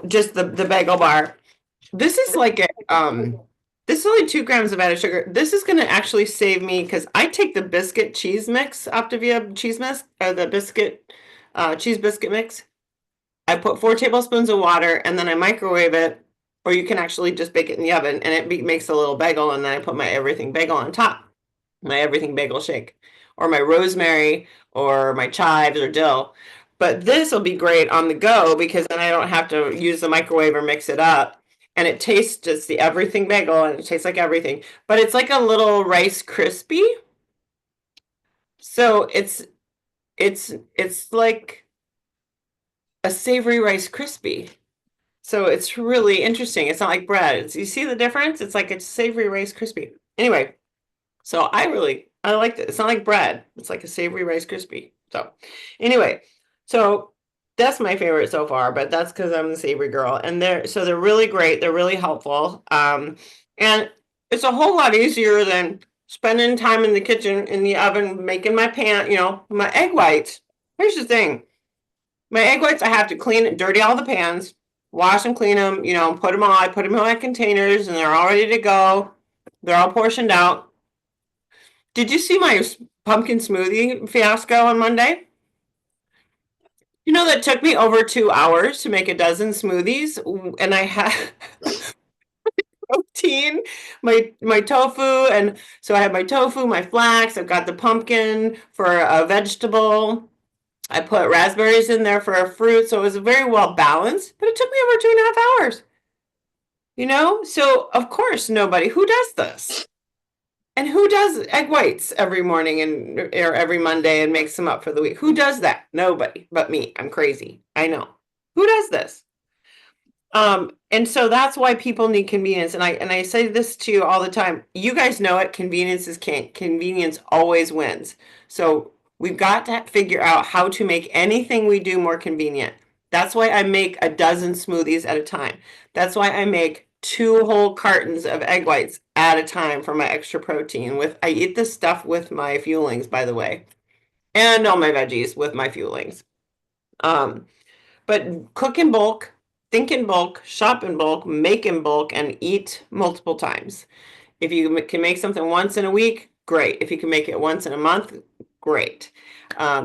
just the bagel bar. This is like this is only 2 grams of added sugar. This is gonna actually save me because I take the biscuit cheese mix, Optavia cheese mix, or the biscuit cheese biscuit mix. I put 4 tablespoons of water and then I microwave it, or you can actually just bake it in the oven and it makes a little bagel, and then I put my everything bagel on top, my everything bagel shake. or my rosemary or my chives or dill. But this will be great on the go because then I don't have to use the microwave or mix it up. And it tastes just the everything bagel and it tastes like everything. But it's like a little Rice Krispie. So it's like a savory Rice Krispie. So it's really interesting. It's not like bread. You see the difference? It's like a savory Rice Krispie. Anyway, so I liked it. It's not like bread. It's like a savory Rice Krispie. So anyway, so that's my favorite so far, but that's because I'm the savory girl. And they're really great. They're really helpful. And it's a whole lot easier than spending time in the kitchen in the oven making my my egg whites. Here's the thing. My egg whites, I have to dirty all the pans, wash and clean them, put them all. I put them in my containers and they're all ready to go. They're all portioned out. Did you see my pumpkin smoothie fiasco on Monday? You know, that took me over 2 hours to make a dozen smoothies, and I had protein, my tofu, and so I have my tofu, my flax, I've got the pumpkin for a vegetable. I put raspberries in there for a fruit, so it was very well balanced, but it took me over 2.5 hours. So of course who does this? And who does egg whites every morning or every Monday and makes them up for the week? Who does that? Nobody but me. I'm crazy. I know. Who does this? And so that's why people need convenience. And I say this to you all the time. You guys know it. Convenience is king. Convenience always wins. So we've got to figure out how to make anything we do more convenient. That's why I make a dozen smoothies at a time. That's why I make 2 whole cartons of egg whites at a time for my extra protein. I eat this stuff with my fuelings, by the way, and all my veggies with my fuelings. But cook in bulk, think in bulk, shop in bulk, make in bulk, and eat multiple times. If you can make something once in a week, great. If you can make it once in a month, great.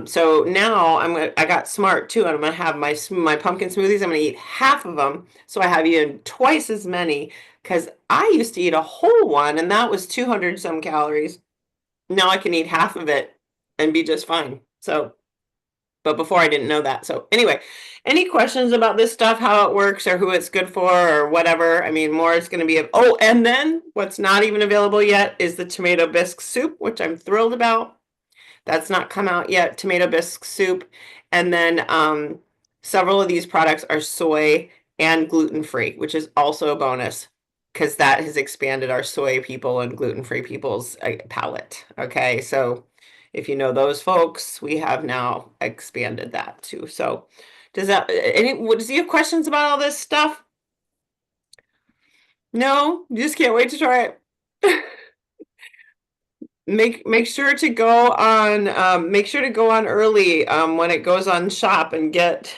So now I got smart too, and I'm gonna have my pumpkin smoothies. I'm gonna eat half of them, so I have even twice as many. Because I used to eat a whole one, and that was 200 some calories. Now I can eat half of it and be just fine. But before I didn't know that. So anyway, any questions about this stuff, how it works or who it's good for or whatever? I mean, more is going to be and then what's not even available yet is the tomato bisque soup, which I'm thrilled about. That's not come out yet, tomato bisque soup. And then several of these products are soy and gluten-free, which is also a bonus because that has expanded our soy people and gluten-free people's palate. Okay, so if you know those folks, we have now expanded that too. So does you have questions about all this stuff? No, you just can't wait to try it. Make sure to go on early when it goes on shop and get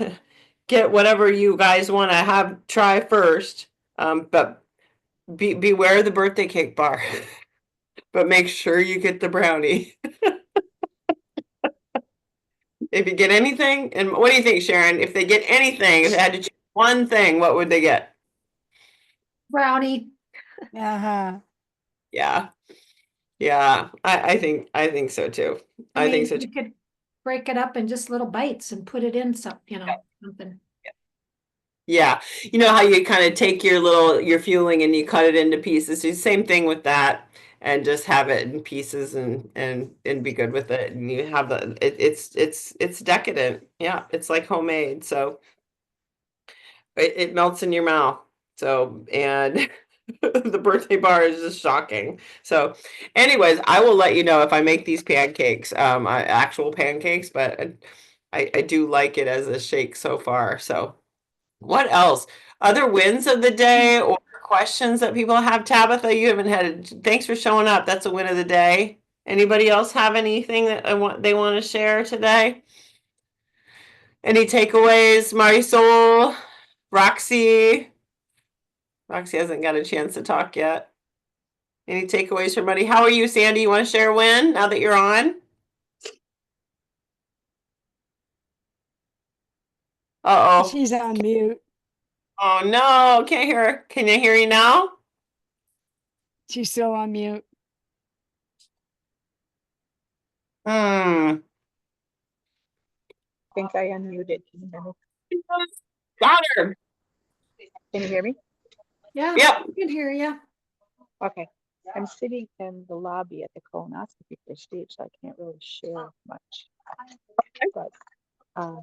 whatever you guys want to try first. But beware the birthday cake bar. But make sure you get the brownie. If you get anything, and what do you think, Sharon? If they get anything, if they had to choose one thing, what would they get? Brownie. Uh-huh. Yeah. Yeah. I think so too. I think so You too. could break it up in just little bites and put it in something. Yeah. You know how you kind of take your fueling and you cut it into pieces. Do the same thing with that and just have it in pieces and be good with it. And you have it's decadent. Yeah. It's like homemade. So it melts in your mouth. So, and the birthday bar is just shocking. So anyways, I will let you know if I make these pancakes, actual pancakes, but I do like it as a shake so far. So what else? Other wins of the day or questions that people have? Tabitha, you haven't thanks for showing up. That's a win of the day. Anybody else have anything that they want to share today? Any takeaways? Marisol, Roxy. Roxy hasn't got a chance to talk yet. Any takeaways from Buddy? How are you, Sandy? You want to share a win now that you're on? Uh-oh. She's on mute. Oh no, can't hear her. Can I hear you now? She's still on mute. Hmm. I think I unmuted. Can you hear me? Louder. Can you hear me? Yeah, Yep. I can hear you. Okay. I'm sitting in the lobby at the colonoscopy stage, so I can't really share much. But I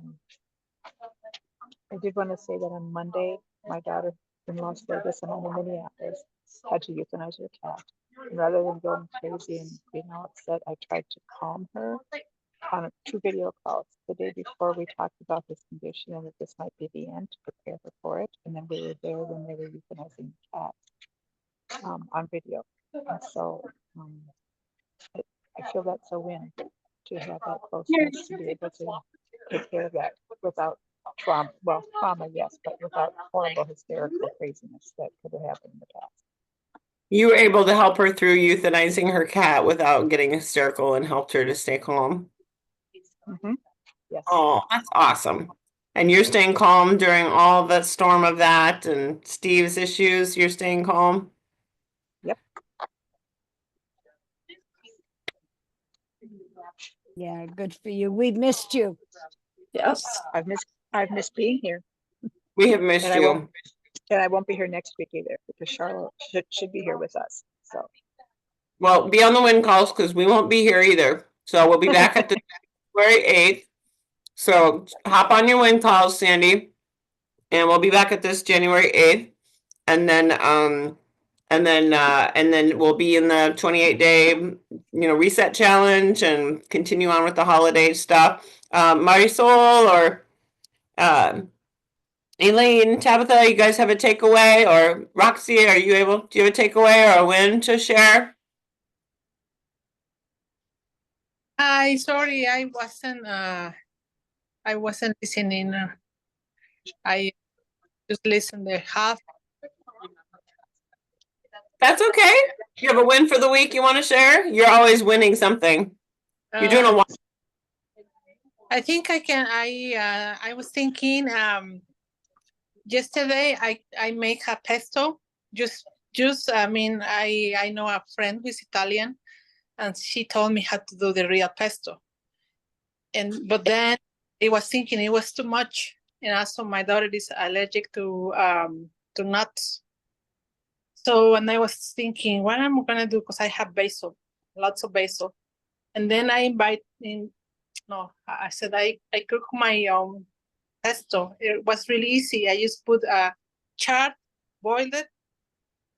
did want to say that on Monday, my daughter in Las Vegas and I'm in Minneapolis had to euthanize her cat. And rather than going crazy and being all upset, I tried to calm her on 2 video calls. The day before, we talked about this condition and that this might be the end to prepare her for it. And then we were there when they were euthanizing the cat on video. And so I feel that's a win to have that closeness to be able to take care of that without trauma. Well, trauma, yes, but without horrible hysterical craziness that could have happened in the past. You were able to help her through euthanizing her cat without getting hysterical and helped her to stay calm. Yes. Oh, that's awesome. And you're staying calm during all the storm of that and Steve's issues. You're staying calm. Yep. Yeah, good for you. We've missed you. Yes. I've missed being here, We have missed and you. I won't be here next week either because Charlotte should be here with us. So Well, be on the wind calls because we won't be here either. So we'll be back at the January 8th. So hop on your wind calls, Sandy. And we'll be back at this January 8th. And then we'll be in the 28-day, reset challenge and continue on with the holiday stuff. Marisol or Elaine, Tabitha, you guys have a takeaway? Or Roxy, do you have a takeaway or a win to share? Hi, sorry, I wasn't listening. I just listened the half. That's okay. You have a win for the week you want to share? You're always winning something. You're doing a lot. I think I can. I was thinking. Yesterday I make a pesto. Just. I mean, I know a friend who's Italian, and she told me how to do the real pesto. But then I was thinking it was too much, and also my daughter is allergic to nuts. So, and I was thinking, what am I gonna do? Because I have basil, lots of basil. And then I said I cook my pesto. It was really easy. I just put a chard, boiled it,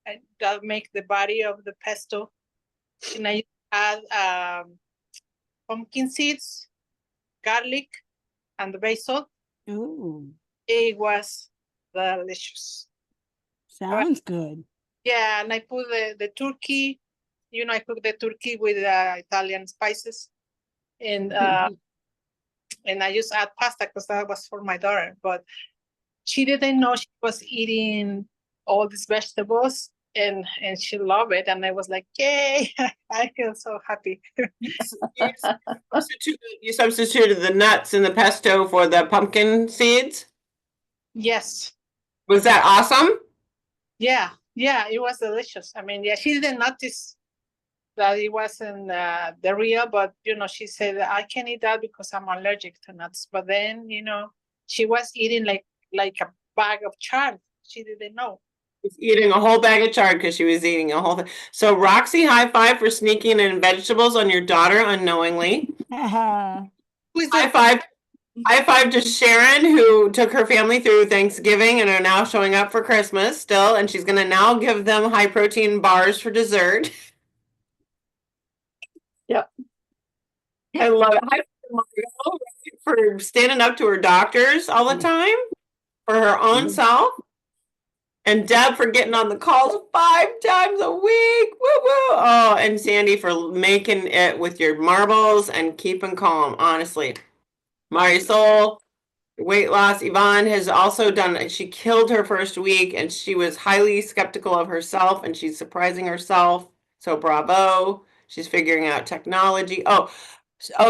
and that'll make the body of the pesto. And I add pumpkin seeds, garlic, and the basil. Ooh, It was delicious. sounds good. Yeah, and I put the turkey. I cook the turkey with Italian spices, and I just add pasta because that was for my daughter. But she didn't know she was eating all these vegetables, and she loved it. And I was like, yay! I feel so happy. You substituted the nuts in the pesto for the pumpkin seeds? Yes. Was that awesome? Yeah, it was delicious. I mean, yeah, she didn't notice that it wasn't the real, but she said I can't eat that because I'm allergic to nuts. But then, she was eating like a bag of chard. She didn't know. Eating a whole bag of chard because she was eating a whole thing. So Roxy, high five for sneaking in vegetables on your daughter unknowingly. High five. High five to Sharon, who took her family through Thanksgiving and are now showing up for Christmas still. And she's going to now give them high protein bars for dessert. Yep. I love it. High five to Margot for standing up to her doctors all the time for her own self. And Deb for getting on the calls 5 times a week. Woo woo. Oh, and Sandy for making it with your marbles and keeping calm, honestly. Marisol, weight loss. Yvonne has also done, she killed her first week and she was highly skeptical of herself and she's surprising herself. So bravo. She's figuring out technology. Oh,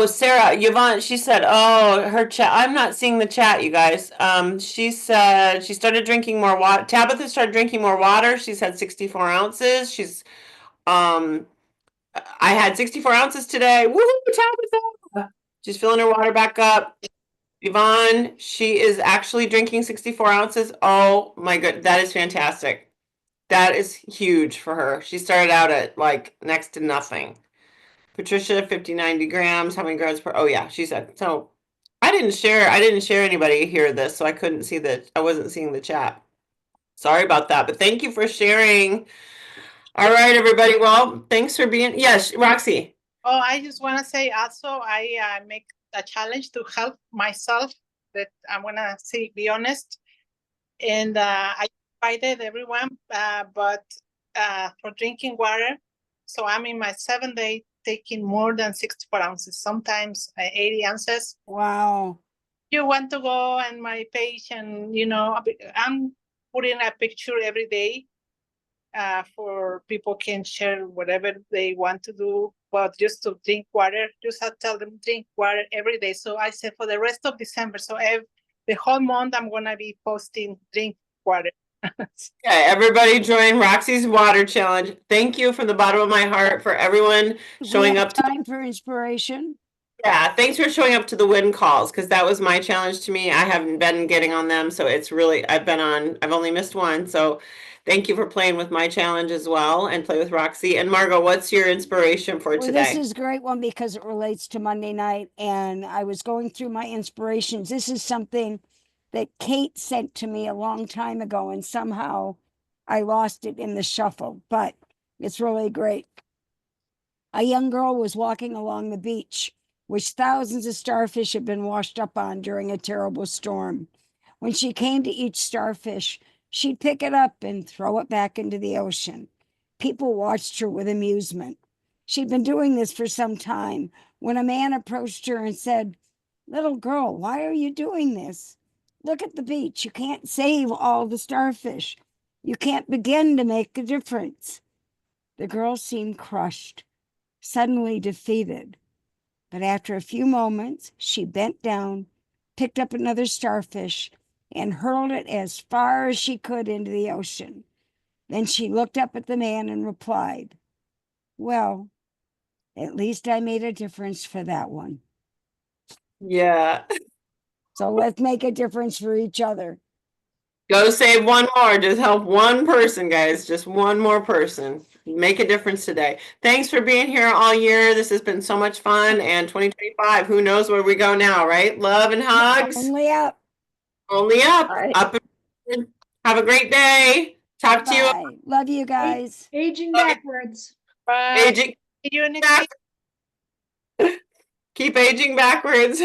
Sarah, Yvonne, she said, oh, her chat. I'm not seeing the chat, you guys. She said she started drinking more water. Tabitha started drinking more water. She's had 64 ounces. She's, I had 64 ounces today. Woohoo, Tabitha! She's filling her water back up. Yvonne, she is actually drinking 64 ounces. Oh my good, that is fantastic. That is huge for her. She started out at like next to nothing. Patricia, 50-90 grams. How many grams per? Oh yeah, she said. So I didn't share anybody here this, so I couldn't see I wasn't seeing the chat. Sorry about that, but thank you for sharing. All right, everybody. Well, thanks for being, yes, Roxy. Oh, I just want to say also, I make a challenge to help myself that I'm going to be honest. And I invited everyone, but for drinking water. So I'm in my 7th day taking more than 64 ounces, sometimes 80 ounces. Wow. You want to go on my page and, I'm putting a picture every day for people can share whatever they want to do, but just to drink water, just I tell them drink water every day. So I said for the rest of December, so the whole month I'm going to be posting drink water. Okay, everybody join Roxy's water challenge. Thank you from the bottom of my heart for everyone showing We have up to time for inspiration. Yeah, thanks for showing up to the win calls because that was my challenge to me. I haven't been getting on them, so it's really I've only missed one. So thank you for playing with my challenge as well and play with Roxy. And Margot, what's your inspiration for Well, today? this is a great one because it relates to Monday night, and I was going through my inspirations. This is something that Kate sent to me a long time ago, and somehow I lost it in the shuffle, but it's really great. A young girl was walking along the beach, which thousands of starfish had been washed up on during a terrible storm. When she came to each starfish, she'd pick it up and throw it back into the ocean. People watched her with amusement. She'd been doing this for some time when a man approached her and said, "Little girl, why are you doing this? Look at the beach. You can't save all the starfish. You can't begin to make a difference." The girl seemed crushed, suddenly defeated. But after a few moments, she bent down, picked up another starfish, and hurled it as far as she could into the ocean. Then she looked up at the man and replied, "Well, at least I made a difference for that one." Yeah. So let's make a difference for each other. Go save one more. Just help one person, guys. Just one more person. Make a difference today. Thanks for being here all year. This has been so much fun. And 2025, who knows where we go now, right? Love and hugs. Only up. Only up. All right. Up. Have a great day. Talk to you. Bye. Love you guys. Aging backwards. Bye. Aging. See you next week. Keep aging backwards.